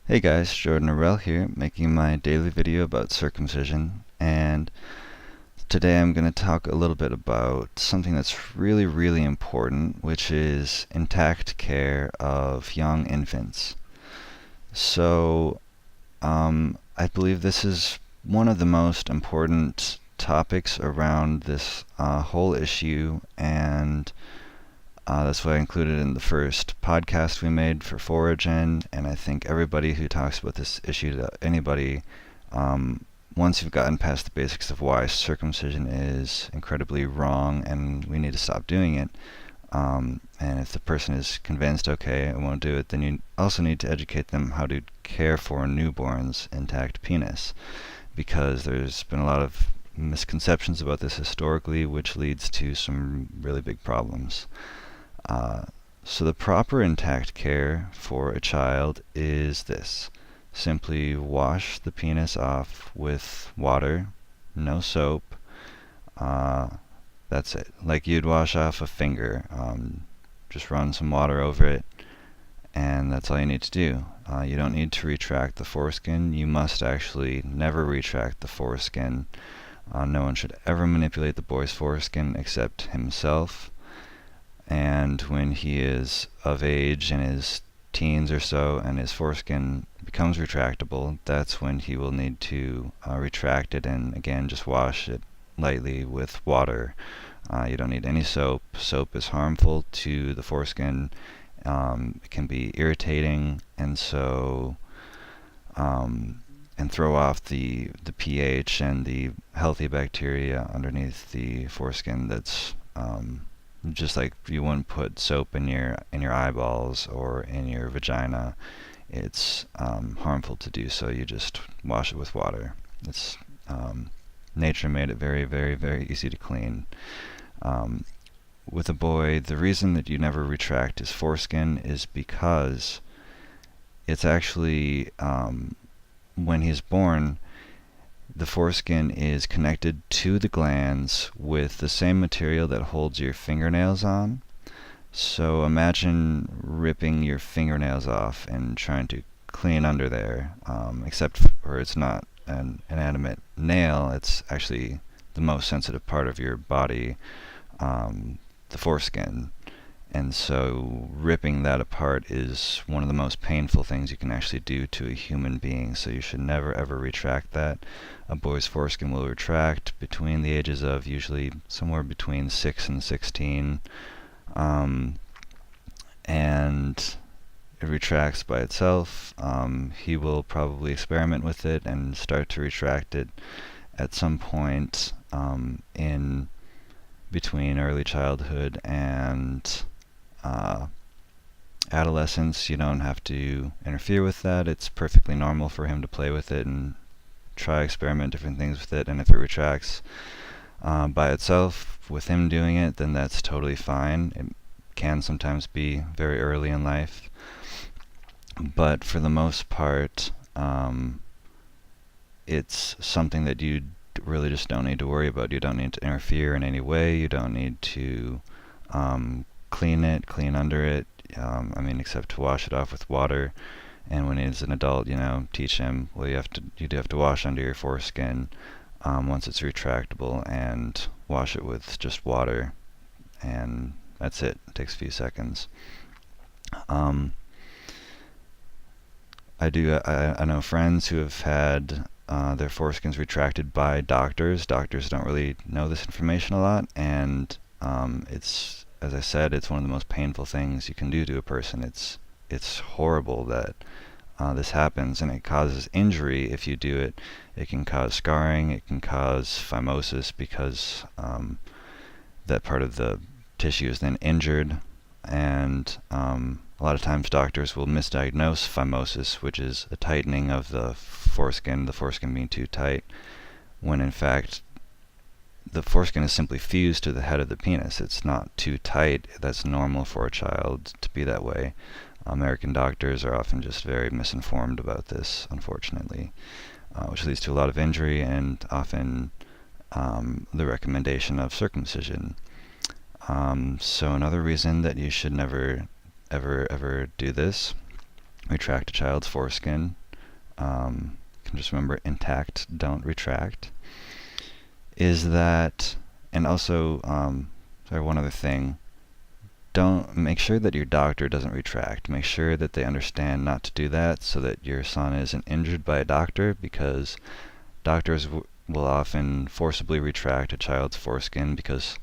Hey guys, Jordan Orell here, making my daily video about circumcision, and today I'm going to talk a little bit about something that's really important, which is intact care of young infants. So, I believe this is one of the most important topics around this whole issue, and that's what I included in the first podcast we made for Foragin, and I think everybody who talks about this issue to anybody, once you've gotten past the basics of why circumcision is incredibly wrong and we need to stop doing it, and if the person is convinced, okay, I won't do it, then you also need to educate them how to care for a newborn's intact penis, because there's been a lot of misconceptions about this historically, which leads to some really big problems. So the proper intact care for a child is this. Simply wash the penis off with water, no soap. That's it. Like you'd wash off a finger. Just run some water over it, and that's all you need to do. You don't need to retract the foreskin. You must actually never retract the foreskin. No one should ever manipulate the boy's foreskin except himself. And when he is of age, in his teens or so, and his foreskin becomes retractable, that's when he will need to retract it, and again just wash it lightly with water. You don't need any soap. Soap is harmful to the foreskin. It can be irritating, and so and throw off the pH and the healthy bacteria underneath the foreskin. That's just like you wouldn't put soap in your eyeballs or in your vagina. It's harmful to do so. You just wash it with water. It's nature made it very easy to clean. With a boy, the reason that you never retract his foreskin is because it's actually when he's born, the foreskin is connected to the glands with the same material that holds your fingernails on. So imagine ripping your fingernails off and trying to clean under there, except for it's not an inanimate nail, it's actually the most sensitive part of your body, the foreskin. And so ripping that apart is one of the most painful things you can actually do to a human being. So you should never ever retract that. A boy's foreskin will retract between the ages of usually somewhere between 6 and 16. And it retracts by itself. He will probably experiment with it and start to retract it at some point in between early childhood and adolescence. You don't have to interfere with that. It's perfectly normal for him to play with it and experiment different things with it, and if it retracts by itself with him doing it, then that's totally fine. It can sometimes be very early in life, but for the most part, it's something that you really just don't need to worry about. You don't need to interfere in any way. You don't need to clean under it, except to wash it off with water. And when he's an adult, teach him, well, you do have to wash under your foreskin once it's retractable, and wash it with just water, and that's it. It takes a few seconds. I know friends who have had their foreskins retracted by doctors. Doctors don't really know this information a lot, and it's, as I said, it's one of the most painful things you can do to a person. It's horrible that this happens, and it causes injury if you do it. It can cause scarring, it can cause phimosis, because that part of the tissue is then injured, and a lot of times doctors will misdiagnose phimosis, which is a tightening of the foreskin being too tight, when in fact the foreskin is simply fused to the head of the penis. It's not too tight. That's normal for a child to be that way. American doctors are often just very misinformed about this, unfortunately, which leads to a lot of injury and often the recommendation of circumcision. So another reason that you should never ever do this retract a child's foreskin. You can just remember intact, don't retract. Is that, and also, sorry, one other thing. Don't make sure that your doctor doesn't retract. Make sure that they understand not to do that so that your son isn't injured by a doctor, because doctors will often forcibly retract a child's foreskin because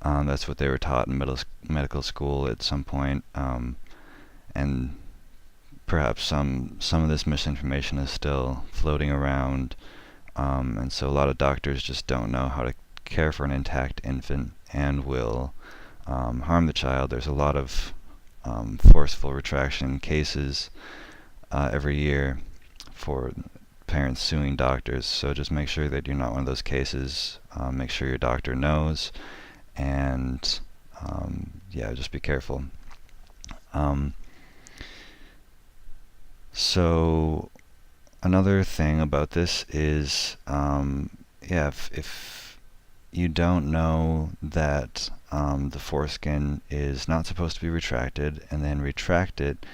that's what they were taught in medical school at some point. And perhaps some of this misinformation is still floating around. And so a lot of doctors just don't know how to care for an intact infant and will harm the child. There's a lot of forceful retraction cases every year for parents suing doctors. So just make sure that you're not one of those cases. Make sure your doctor knows, and yeah, just be careful. So another thing about this is, yeah, if you don't know that the foreskin is not supposed to be retracted, and then retract it,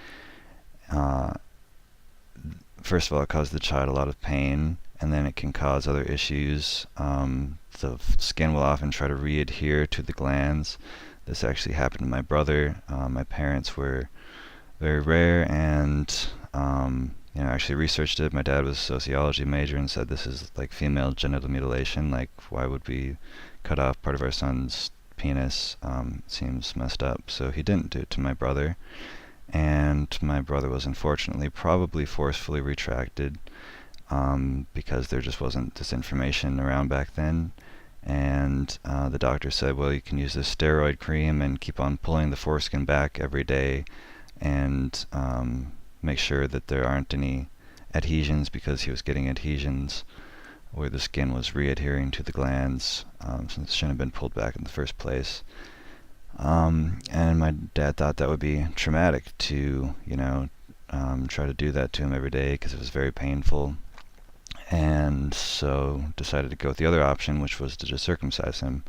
first of all, it causes the child a lot of pain, and then it can cause other issues. The skin will often try to re-adhere to the glands. This actually happened to my brother. My parents were very rare, and actually researched it. My dad was a sociology major and said this is like female genital mutilation. Like, why would we cut off part of our son's penis? Seems messed up. So he didn't do it to my brother, and my brother was unfortunately probably forcefully retracted because there just wasn't this information around back then. And the doctor said, well, you can use this steroid cream and keep on pulling the foreskin back every day, and make sure that there aren't any adhesions, because he was getting adhesions where the skin was re-adhering to the glands, since it shouldn't have been pulled back in the first place. And my dad thought that would be traumatic to, try to do that to him every day, because it was very painful. And so decided to go with the other option, which was to just circumcise him.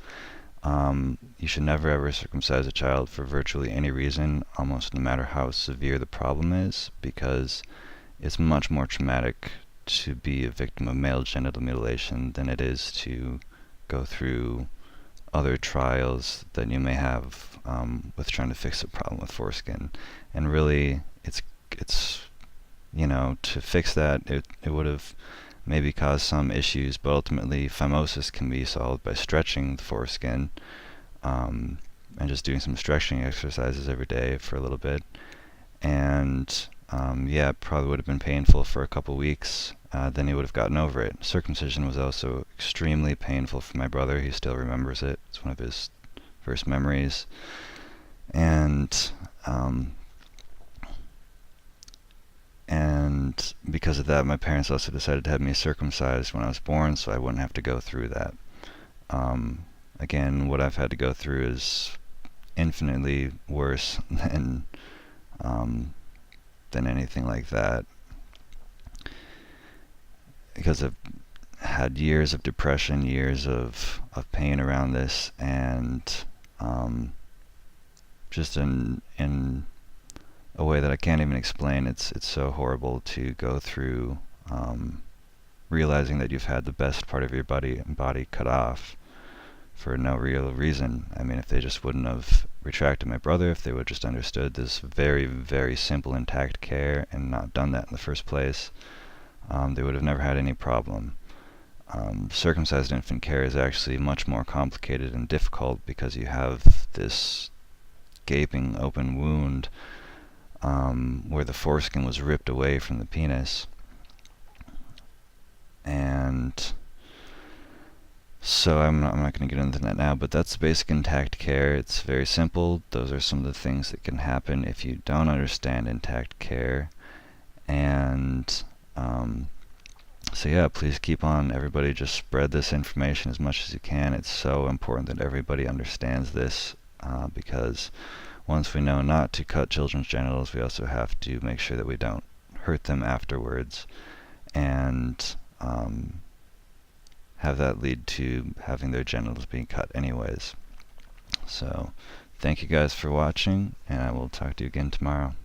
You should never ever circumcise a child for virtually any reason, almost no matter how severe the problem is, because it's much more traumatic to be a victim of male genital mutilation than it is to go through other trials that you may have with trying to fix a problem with foreskin. And really, it's to fix that, it would have maybe cause some issues, but ultimately phimosis can be solved by stretching the foreskin, and just doing some stretching exercises every day for a little bit. And yeah, it probably would have been painful for a couple weeks, then he would have gotten over it. Circumcision was also extremely painful for my brother. He still remembers it. It's one of his first memories. And because of that, my parents also decided to have me circumcised when I was born, so I wouldn't have to go through that. Again, what I've had to go through is infinitely worse than anything like that, because I've had years of depression, years of pain around this, and just in a way that I can't even explain. It's so horrible to go through, realizing that you've had the best part of your body cut off for no real reason. I mean, if they just wouldn't have retracted my brother, if they would just understood this very, very simple intact care and not done that in the first place, they would have never had any problem. Circumcised infant care is actually much more complicated and difficult, because you have this gaping open wound where the foreskin was ripped away from the penis. And so I'm not going to get into that now, but that's basic intact care. It's very simple. Those are some of the things that can happen if you don't understand intact care. And so yeah, please keep on, everybody, just spread this information as much as you can. It's so important that everybody understands this, because once we know not to cut children's genitals, we also have to make sure that we don't hurt them afterwards, and have that lead to having their genitals being cut anyways. So, thank you guys for watching, and I will talk to you again tomorrow.